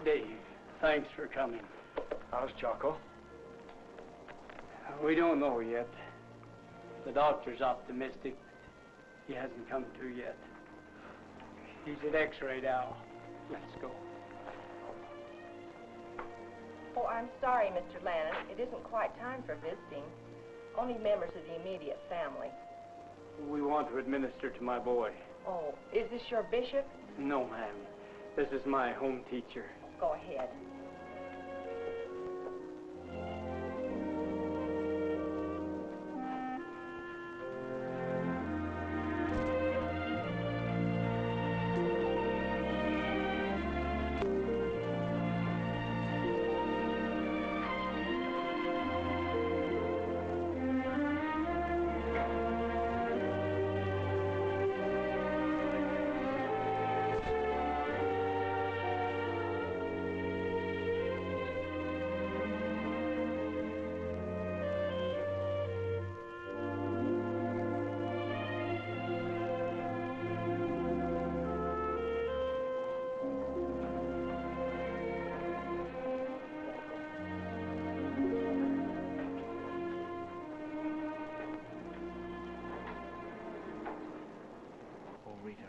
Dave, thanks for coming. How's Jocko? We don't know yet. The doctor's optimistic. He hasn't come to yet. He's at X-ray now. Let's go. Oh, I'm sorry, Mr. Lannon. It isn't quite time for visiting. Only members of the immediate family. We want to administer to my boy. Oh, is this your bishop? No, ma'am. This is my home teacher. Go ahead.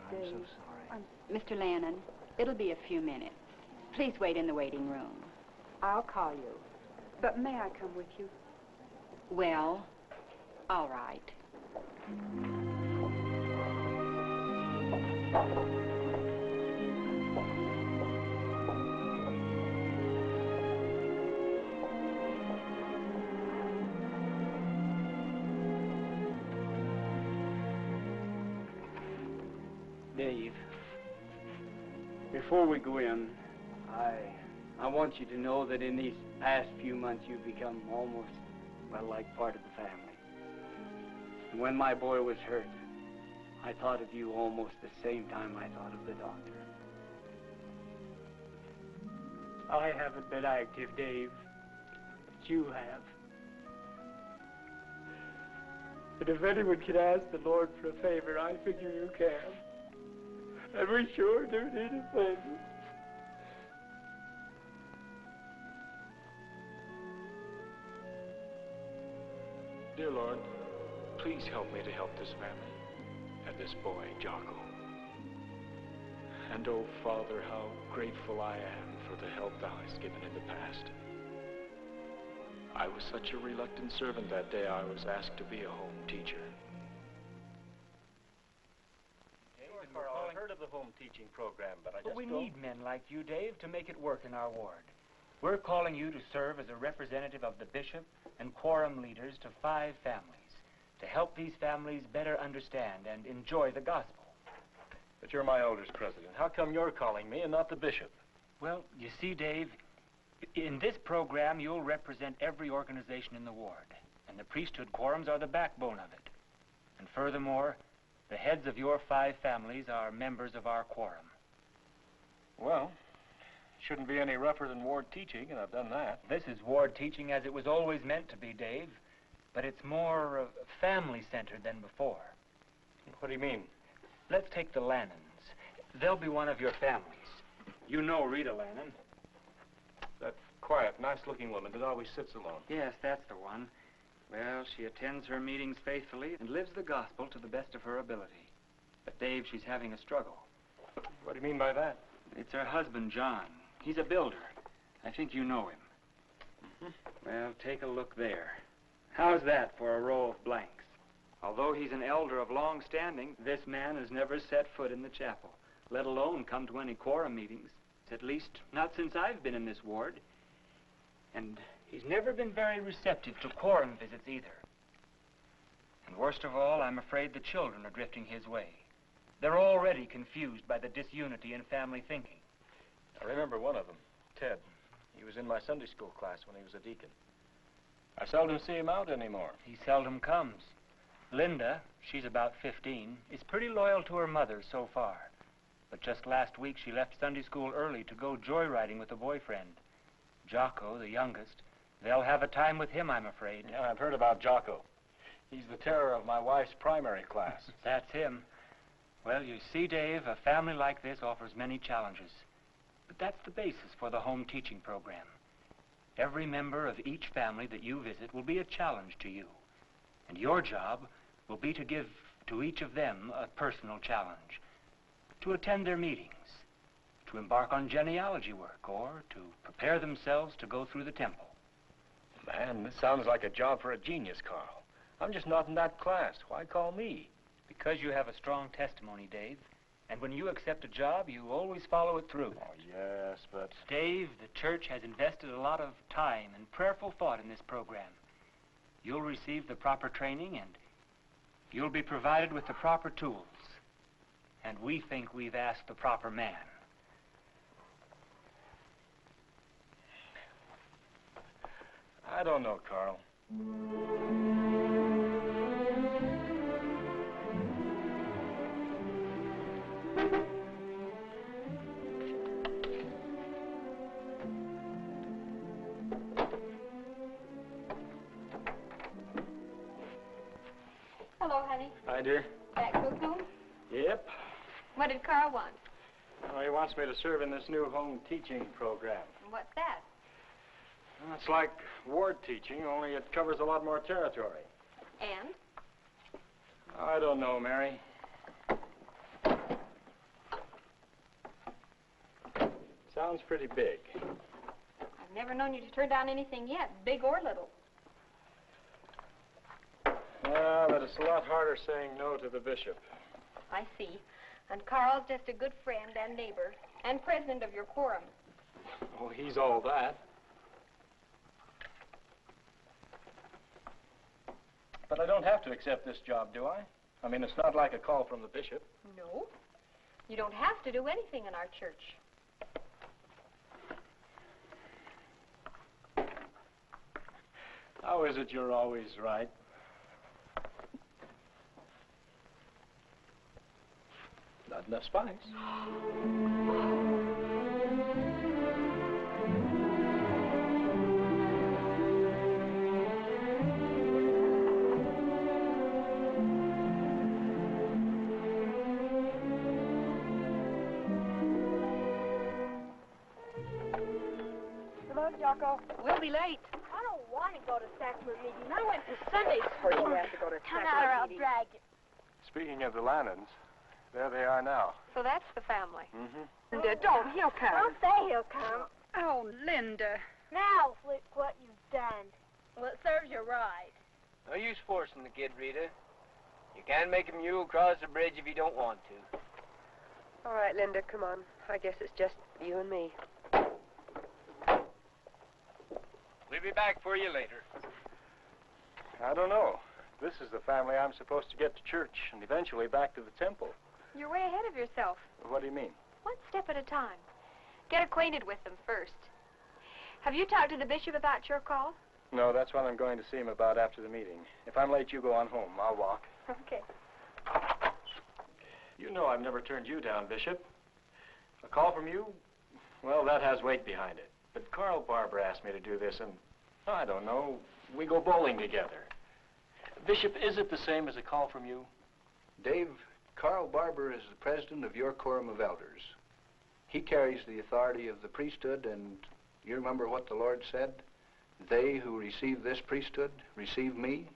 I'm so sorry. Mr. Lannon, it'll be a few minutes. Please wait in the waiting room. I'll call you. But may I come with you? Well, all right. Dave, before we go in, I want you to know that in these past few months you've become almost, well, like part of the family. And when my boy was hurt, I thought of you almost the same time I thought of the doctor. I haven't been active, Dave, but you have. And if anyone can ask the Lord for a favor, I figure you can. And we sure do need a favor. Dear Lord, please help me to help this family and this boy, Jocko. And oh, Father, how grateful I am for the help thou hast given in the past. I was such a reluctant servant that day I was asked to be a home teacher. I've heard of the home teaching program, but we need men like you, Dave, to make it work in our ward. We're calling you to serve as a representative of the bishop and quorum leaders to 5 families, to help these families better understand and enjoy the gospel. But you're my elders president. How come you're calling me and not the bishop? Well, you see, Dave, in this program, you'll represent every organization in the ward, and the priesthood quorums are the backbone of it. And furthermore, the heads of your 5 families are members of our quorum. Well, shouldn't be any rougher than ward teaching, and I've done that. This is ward teaching as it was always meant to be, Dave, but it's more family-centered than before. What do you mean? Let's take the Lannons. They'll be one of your families. You know Rita Lannon. That quiet, nice-looking woman that always sits alone. Yes, that's the one. Well, she attends her meetings faithfully and lives the gospel to the best of her ability. But, Dave, she's having a struggle. What do you mean by that? It's her husband, John. He's a builder. I think you know him. Well, take a look there. How's that for a row of blanks? Although he's an elder of long standing, this man has never set foot in the chapel, let alone come to any quorum meetings. At least, not since I've been in this ward. And he's never been very receptive to quorum visits either. And worst of all, I'm afraid the children are drifting his way. They're already confused by the disunity in family thinking. I remember one of them, Ted. He was in my Sunday school class when he was a deacon. I seldom see him out anymore. He seldom comes. Linda, she's about 15, is pretty loyal to her mother so far. But just last week, she left Sunday school early to go joyriding with a boyfriend. Jocko, the youngest, they'll have a time with him, I'm afraid. Yeah, I've heard about Jocko. He's the terror of my wife's primary class. That's him. Well, you see, Dave, a family like this offers many challenges. But that's the basis for the home teaching program. Every member of each family that you visit will be a challenge to you. And your job will be to give to each of them a personal challenge. To attend their meetings, to embark on genealogy work, or to prepare themselves to go through the temple. Man, this sounds like a job for a genius, Carl. I'm just not in that class. Why call me? Because you have a strong testimony, Dave. And when you accept a job, you always follow it through. Oh, yes, but... Dave, the church has invested a lot of time and prayerful thought in this program. You'll receive the proper training, and you'll be provided with the proper tools. And we think we've asked the proper man. I don't know, Carl. Hello, honey. Hi, dear. Back cook home? Yep. What did Carl want? Oh, he wants me to serve in this new home teaching program. What's that? Well, it's like ward teaching, only it covers a lot more territory. And? I don't know, Mary. Sounds pretty big. I've never known you to turn down anything yet, big or little. Well, but it's a lot harder saying no to the bishop. I see. And Carl's just a good friend and neighbor and president of your quorum. Oh, he's all that. But I don't have to accept this job, do I? I mean, it's not like a call from the bishop. No. You don't have to do anything in our church. How is it you're always right? Not enough spice. Hello, Jocko. We'll be late. I don't want to go to sacrament meeting. I went to Sunday school. You have to go to Come out or I'll sacrament meeting. drag you. Speaking of the Lannons, there they are now. So that's the family. Mm-hmm. Linda, don't. He'll come. Don't say he'll come. Oh, Linda. Now, look what you've done. Well, it serves you right. No use forcing the kid, Rita. You can't make a mule cross the bridge if you don't want to. All right, Linda, come on. I guess it's just you and me. We'll be back for you later. I don't know. This is the family I'm supposed to get to church and eventually back to the temple. You're way ahead of yourself. What do you mean? One step at a time. Get acquainted with them first. Have you talked to the bishop about your call? No, that's what I'm going to see him about after the meeting. If I'm late, you go on home. I'll walk. Okay. You know I've never turned you down, Bishop. A call from you? Well, that has weight behind it. But Carl Barber asked me to do this, and I don't know, we go bowling together. Bishop, is it the same as a call from you? Dave, Carl Barber is the president of your quorum of elders. He carries the authority of the priesthood, and you remember what the Lord said? They who receive this priesthood receive me.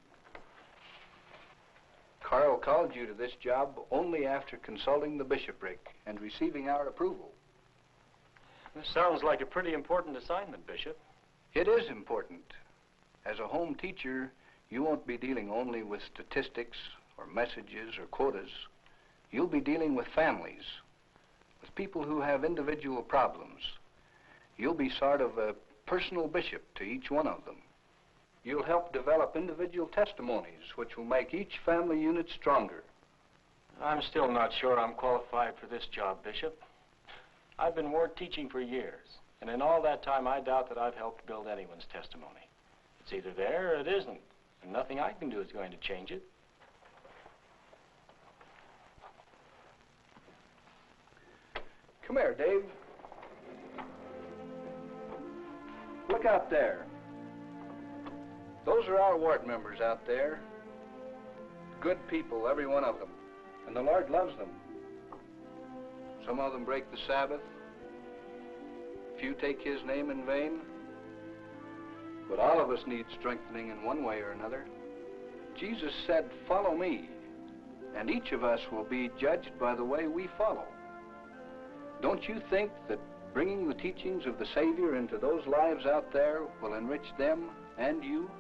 Carl called you to this job only after consulting the bishopric and receiving our approval. This sounds like a pretty important assignment, Bishop. It is important. As a home teacher, you won't be dealing only with statistics or messages or quotas. You'll be dealing with families, with people who have individual problems. You'll be sort of a personal bishop to each one of them. You'll help develop individual testimonies, which will make each family unit stronger. I'm still not sure I'm qualified for this job, Bishop. I've been ward teaching for years, and in all that time, I doubt that I've helped build anyone's testimony. It's either there or it isn't, and nothing I can do is going to change it. Come here, Dave. Look out there. Those are our ward members out there. Good people, every one of them. And the Lord loves them. Some of them break the Sabbath. few take his name in vain. But all of us need strengthening in one way or another. Jesus said, "Follow me," and each of us will be judged by the way we follow. Don't you think that bringing the teachings of the Savior into those lives out there will enrich them and you?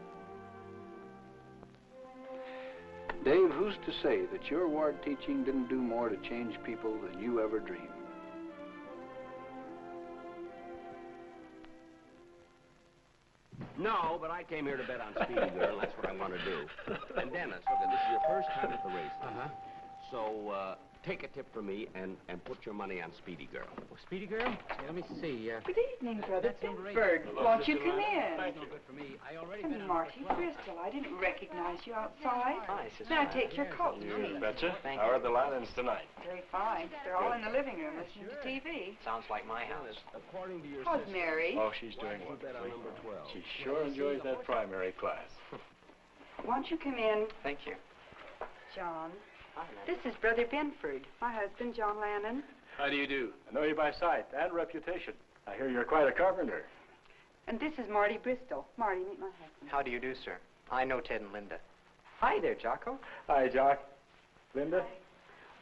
Dave, who's to say that your ward teaching didn't do more to change people than you ever dreamed? No, but I came here to bet on Speedy Girl, and that's what I want to do. And Dennis, look, this is your first time at the races. Uh-huh. So, take a tip from me and put your money on Speedy Girl. Oh, Speedy Girl? Hey, let me see. Good evening, Brother Binford. Hello, Won't you Sister come Lana. in? Thank No good for me. I already And bet on Marty number 12. Bristol, I didn't recognize you outside. Hi, Sister May I Lana. take your coat, You please? betcha. Thank How you. are the Lanans tonight? Very fine. They're all in the living room listening to TV. Sounds like my house. According to your How's sister, Mary? Oh, she's why doing did you bet on wonderfully. number 12? She sure enjoys that primary class. Won't you come in, Thank you. John? Hi, This is Brother Binford, my husband, John Lannon. How do you do? I know you by sight and reputation. I hear you're quite a carpenter. And this is Marty Bristol. Marty, meet my husband. How do you do, sir? I know Ted and Linda. Hi there, Jocko. Hi, Jock. Linda?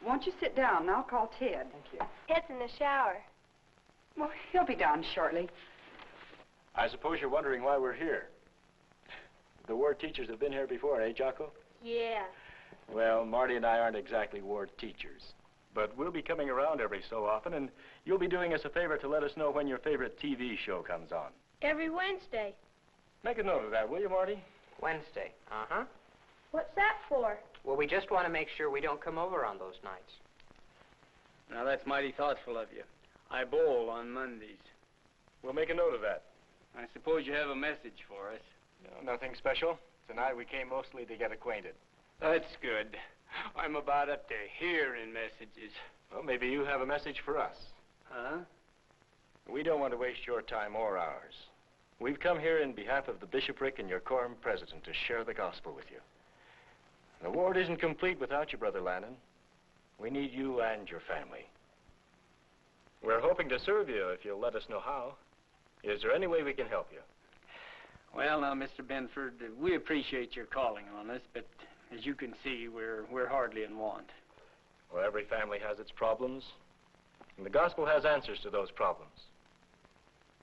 Won't you sit down and I'll call Ted? Thank you. Ted's in the shower. Well, he'll be down shortly. I suppose you're wondering why we're here. The ward teachers have been here before, eh, Jocko? Yeah. Well, Marty and I aren't exactly ward teachers. But we'll be coming around every so often, and you'll be doing us a favor to let us know when your favorite TV show comes on. Every Wednesday. Make a note of that, will you, Marty? Wednesday. Uh-huh. What's that for? Well, we just want to make sure we don't come over on those nights. Now, that's mighty thoughtful of you. I bowl on Mondays. We'll make a note of that. I suppose you have a message for us. No, nothing special. Tonight we came mostly to get acquainted. That's good. I'm about up to here in messages. Well, maybe you have a message for us. Huh? We don't want to waste your time or ours. We've come here in behalf of the bishopric and your quorum president to share the gospel with you. The ward isn't complete without you, Brother Lannon. We need you and your family. We're hoping to serve you if you'll let us know how. Is there any way we can help you? Well, now, Mr. Benford, we appreciate your calling on us, but as you can see, we're hardly in want. Well, every family has its problems, and the gospel has answers to those problems.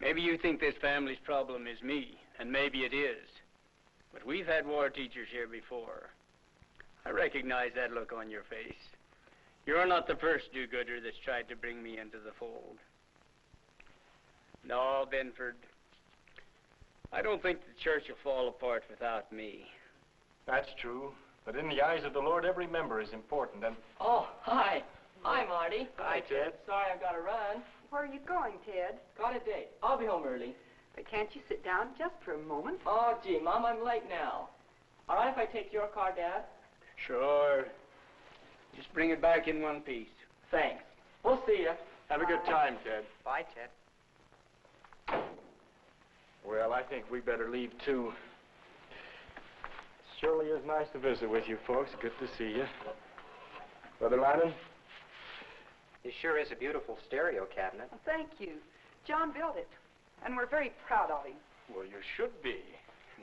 Maybe you think this family's problem is me, and maybe it is. But we've had war teachers here before. I recognize that look on your face. You're not the first do-gooder that's tried to bring me into the fold. No, Benford, I don't think the church will fall apart without me. That's true, but in the eyes of the Lord, every member is important, and... Oh, hi. Hi, Marty. Hi, Ted. Sorry I've got to run. Where are you going, Ted? Got a date. I'll be home early. But can't you sit down just for a moment? Oh, gee, Mom, I'm late now. All right if I take your car, Dad? Sure. Just bring it back in one piece. Thanks. We'll see you. Have a good time, Ted. Bye, Ted. Well, I think we better leave, too. Surely is nice to visit with you folks. Good to see you. Brother Lannon? This sure is a beautiful stereo cabinet. Well, thank you. John built it, and we're very proud of him. Well, you should be.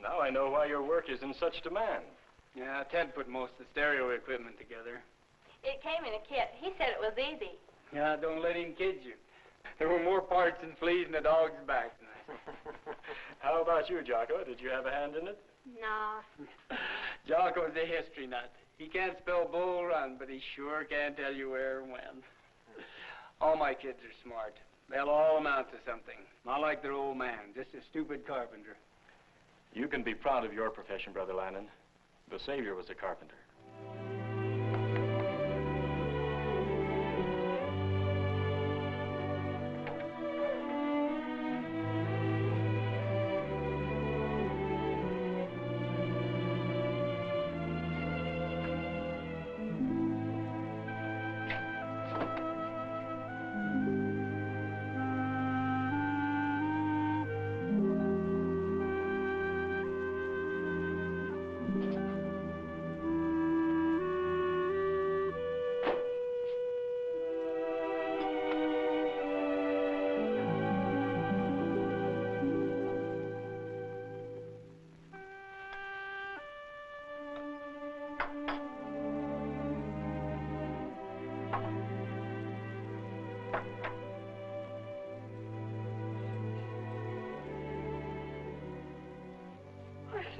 Now I know why your work is in such demand. Yeah, Ted put most of the stereo equipment together. It came in a kit. He said it was easy. Yeah, don't let him kid you. There were more parts and fleas in the dog's back. How about you, Jocko? Did you have a hand in it? No. Jocko's a history nut. He can't spell Bull Run, but he sure can tell you where and when. All my kids are smart. They'll all amount to something. Not like their old man, just a stupid carpenter. You can be proud of your profession, Brother Lannon. The Savior was a carpenter.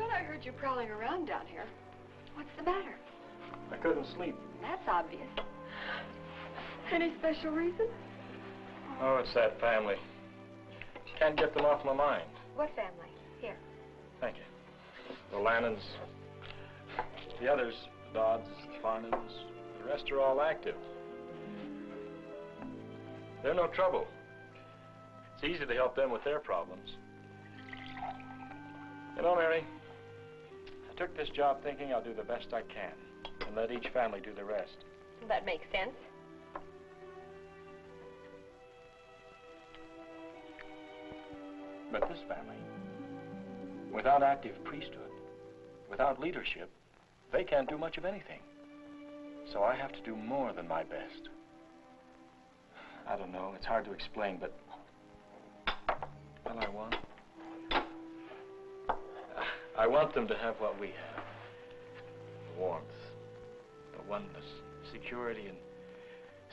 thought I heard you prowling around down here. What's the matter? I couldn't sleep. That's obvious. Any special reason? Oh, it's that family. Can't get them off my mind. What family? Here. Thank you. The Lannans, the others, the Dodds, the Farnhams, the rest are all active. They're no trouble. It's easy to help them with their problems. You know, Mary, I took this job thinking I'll do the best I can and let each family do the rest. That makes sense. But this family, without active priesthood, without leadership, they can't do much of anything. So I have to do more than my best. I don't know, it's hard to explain, but well, I want them to have what we have. The warmth, the oneness, security, and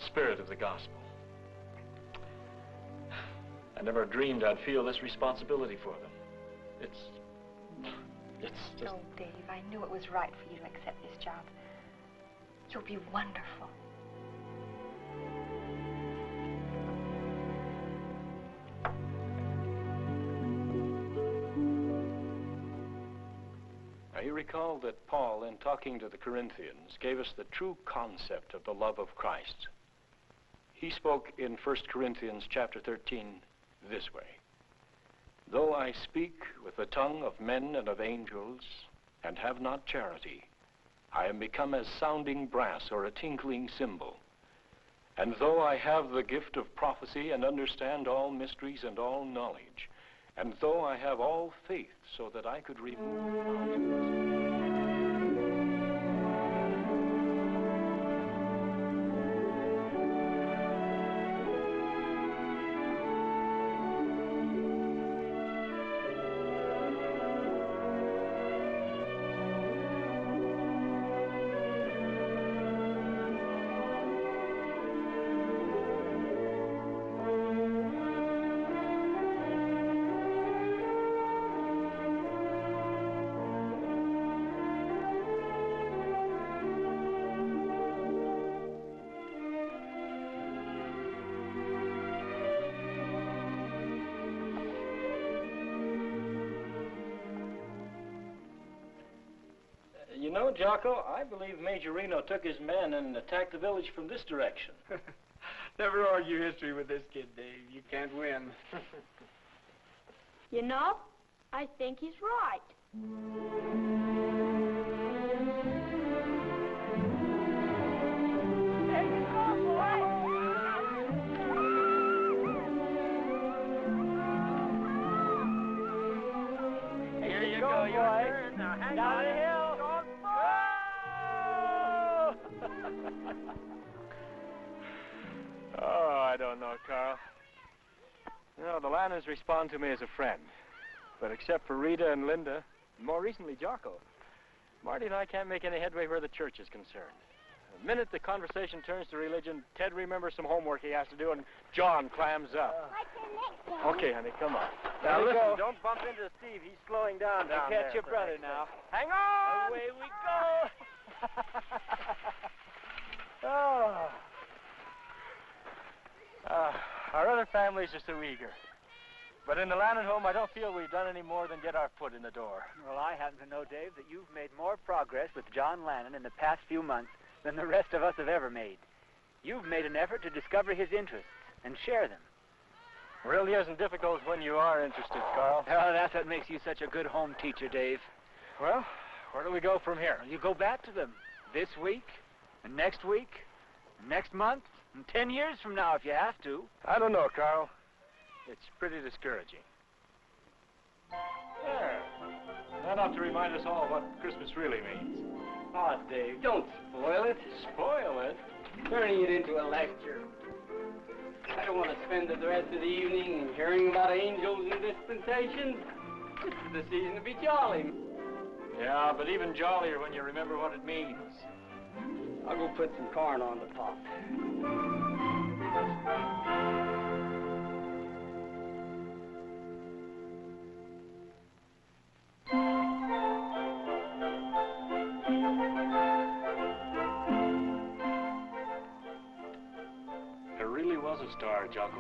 spirit of the gospel. I never dreamed I'd feel this responsibility for them. It's just... Oh, Dave, I knew it was right for you to accept this job. You'll be wonderful. Now, you recall that Paul, in talking to the Corinthians, gave us the true concept of the love of Christ. He spoke in 1 Corinthians chapter 13 this way: though I speak with the tongue of men and of angels, and have not charity, I am become as sounding brass or a tinkling cymbal. And though I have the gift of prophecy and understand all mysteries and all knowledge, and though I have all faith so that I could remove mountains. You know, Jocko, I believe Major Reno took his men and attacked the village from this direction. Never argue history with this kid, Dave. You can't win. You know, I think he's right. Here you go, your turn. Now hang down the hill. Oh, I don't know, Carl. You know, the Lannans respond to me as a friend. But except for Rita and Linda, and more recently Jocko, Marty and I can't make any headway where the church is concerned. The minute the conversation turns to religion, Ted remembers some homework he has to do, and John clams up. Okay, honey, come on. Now listen, don't bump into Steve. He's slowing down there. Catch your brother now. Hang on! Away we go! Oh. Our other families are so eager. But in the Lannan home, I don't feel we've done any more than get our foot in the door. Well, I happen to know, Dave, that you've made more progress with John Lannan in the past few months than the rest of us have ever made. You've made an effort to discover his interests and share them. Really isn't difficult when you are interested, Carl. Oh, that's what makes you such a good home teacher, Dave. Well, where do we go from here? You go back to them this week, and next week, and next month, and 10 years from now if you have to. I don't know, Carl. It's pretty discouraging. There. That ought to remind us all what Christmas really means. Oh, Dave, don't spoil it. Spoil it? Turning it into a lecture. I don't want to spend the rest of the evening hearing about angels and dispensations. This is the season to be jolly. Yeah, but even jollier when you remember what it means. I'll go put some corn on the pot. Jocko.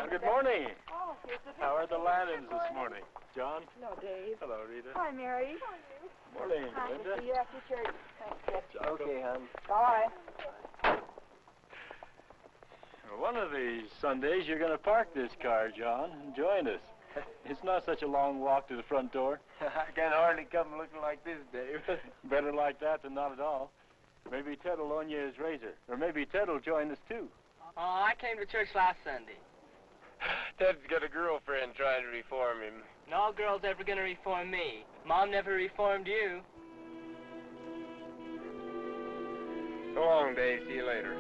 Good morning. Oh, here's the How are the Lannans this morning? John? Hello, Dave. Hello, Rita. Hi, Mary. Morning, Hi, Linda. see you after church. Thanks, Jeff. Okay, hon. Bye. One of these Sundays, you're going to park this car, John, and join us. It's not such a long walk to the front door. I can hardly come looking like this, Dave. Better like that than not at all. Maybe Ted will loan you his razor. Or maybe Ted will join us, too. Oh, I came to church last Sunday. Ted's got a girlfriend trying to reform him. No girl's ever gonna reform me. Mom never reformed you. So long, Dave. See you later.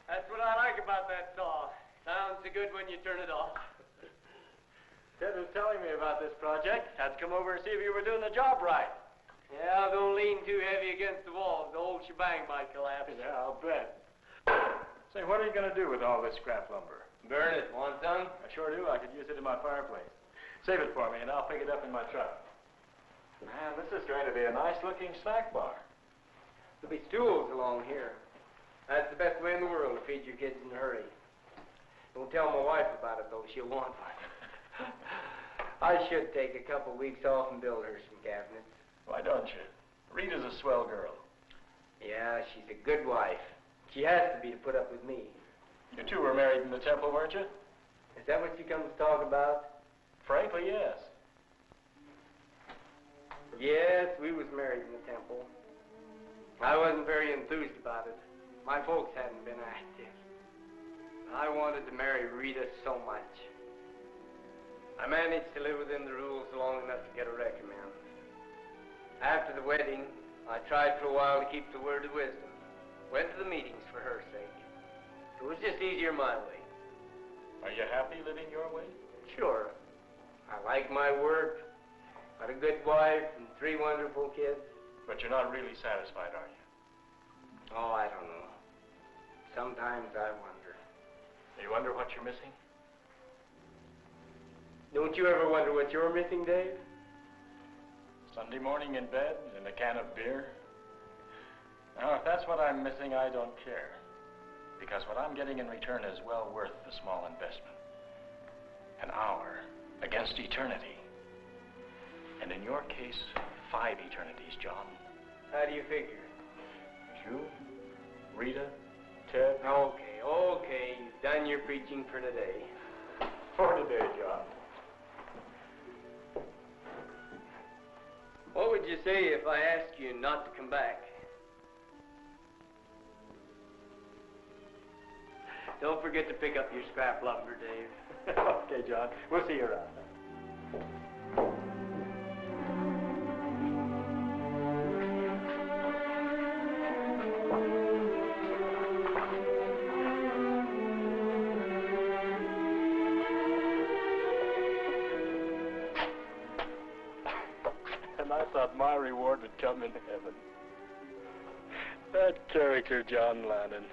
That's what I like about that saw. Sounds so good when you turn it off. Ted was telling me about this project. Had to come over and see if you were doing the job right. Yeah, don't lean too heavy against the wall. The whole shebang might collapse. Yeah, I'll bet. Say, what are you going to do with all this scrap lumber? Burn it, want some? I sure do. I could use it in my fireplace. Save it for me, and I'll pick it up in my truck. Man, this is going to be a nice-looking snack bar. There'll be stools along here. That's the best way in the world to feed your kids in a hurry. Don't tell my wife about it, though. She'll want one. I should take a couple weeks off and build her some cabinets. Why don't you? Rita's a swell girl. Yeah, she's a good wife. She has to be to put up with me. You two were married in the temple, weren't you? Is that what you come to talk about? Frankly, yes. Yes, we was married in the temple. I wasn't very enthused about it. My folks hadn't been active. I wanted to marry Rita so much. I managed to live within the rules long enough to get a recommend. After the wedding, I tried for a while to keep the word of wisdom. Went to the meetings for her sake. It was just easier my way. Are you happy living your way? Sure. I like my work. Got a good wife and 3 wonderful kids. But you're not really satisfied, are you? Oh, I don't know. Sometimes I wonder. You wonder what you're missing? Don't you ever wonder what you're missing, Dave? Sunday morning in bed and a can of beer? Now, if that's what I'm missing, I don't care. Because what I'm getting in return is well worth the small investment. An hour against eternity. And in your case, 5 eternities, John. How do you figure? You, Rita, Ted. Okay. You've done your preaching for today. For today, John. What would you say if I asked you not to come back? Don't forget to pick up your scrap lumber, Dave. Okay, John. We'll see you around. And I thought my reward would come in heaven. That character, John Lannon.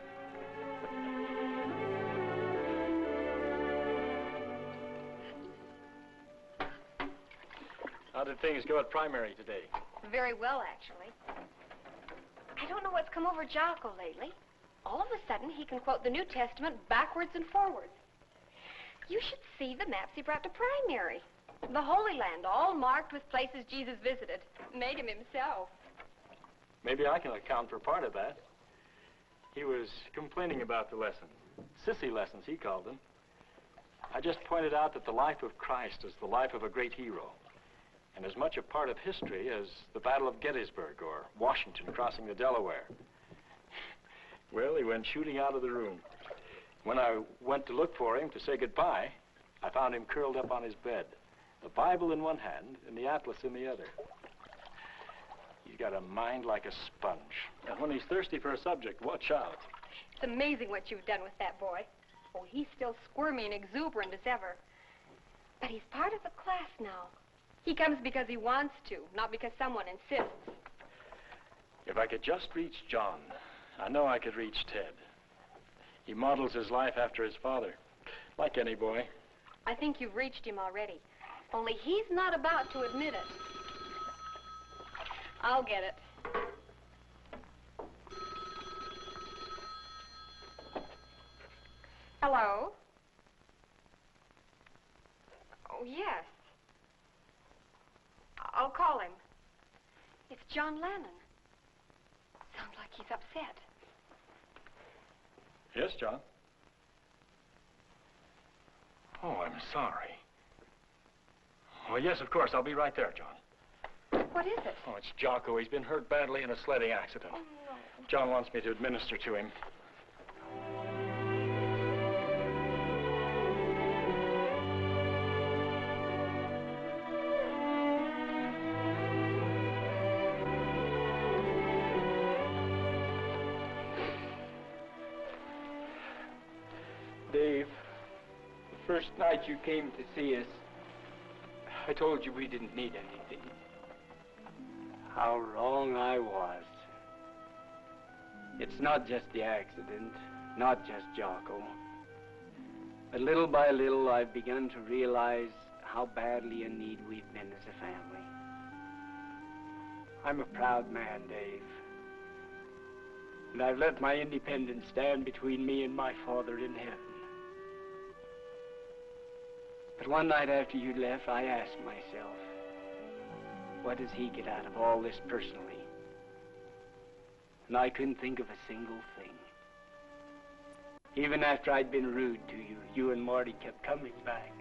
How did things go at primary today? Very well, actually. I don't know what's come over Jocko lately. All of a sudden, he can quote the New Testament backwards and forwards. You should see the maps he brought to primary. The Holy Land, all marked with places Jesus visited. Made him himself. Maybe I can account for part of that. He was complaining about the lessons. Sissy lessons, he called them. I just pointed out that the life of Christ is the life of a great hero, and as much a part of history as the Battle of Gettysburg or Washington crossing the Delaware. Well, he went shooting out of the room. When I went to look for him to say goodbye, I found him curled up on his bed, the Bible in one hand and the atlas in the other. He's got a mind like a sponge. And when he's thirsty for a subject, watch out. It's amazing what you've done with that boy. Oh, he's still squirmy and exuberant as ever. But he's part of the class now. He comes because he wants to, not because someone insists. If I could just reach John, I know I could reach Ted. He models his life after his father, like any boy. I think you've reached him already. Only he's not about to admit it. I'll get it. Hello? Oh, yes. I'll call him. It's John Lannon. Sounds like he's upset. Yes, John? Oh, I'm sorry. Oh, yes, of course. I'll be right there, John. What is it? Oh, it's Jocko. He's been hurt badly in a sledding accident. Oh, no. John wants me to administer to him. Dave, the first night you came to see us, I told you we didn't need anything. How wrong I was. It's not just the accident, not just Jocko. But little by little, I've begun to realize how badly in need we've been as a family. I'm a proud man, Dave. And I've let my independence stand between me and my Father in heaven. But one night after you left, I asked myself, what does he get out of all this personally? And I couldn't think of a single thing. Even after I'd been rude to you, you and Marty kept coming back.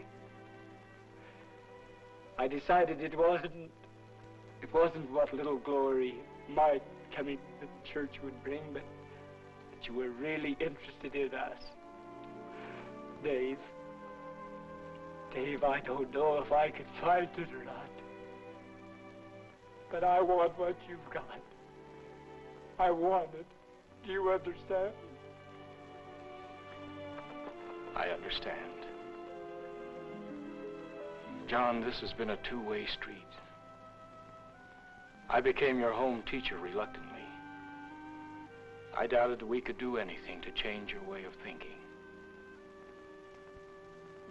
I decided it wasn't what little glory my coming to the church would bring, but that you were really interested in us. Dave, I don't know if I could find it or not. But I want what you've got. I want it. Do you understand? I understand. John, this has been a two-way street. I became your home teacher reluctantly. I doubted we could do anything to change your way of thinking.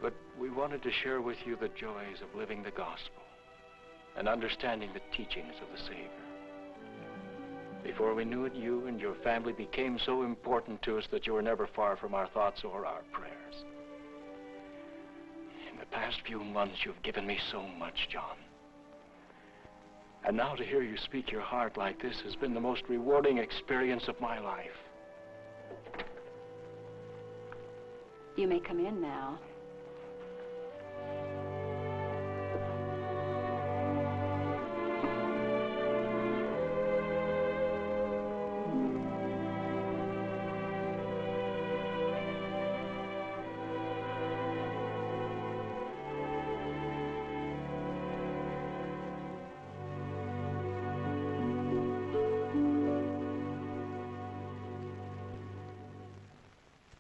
But we wanted to share with you the joys of living the gospel and understanding the teachings of the Savior. Before we knew it, you and your family became so important to us that you were never far from our thoughts or our prayers. In the past few months, you've given me so much, John. And now to hear you speak your heart like this has been the most rewarding experience of my life. You may come in now.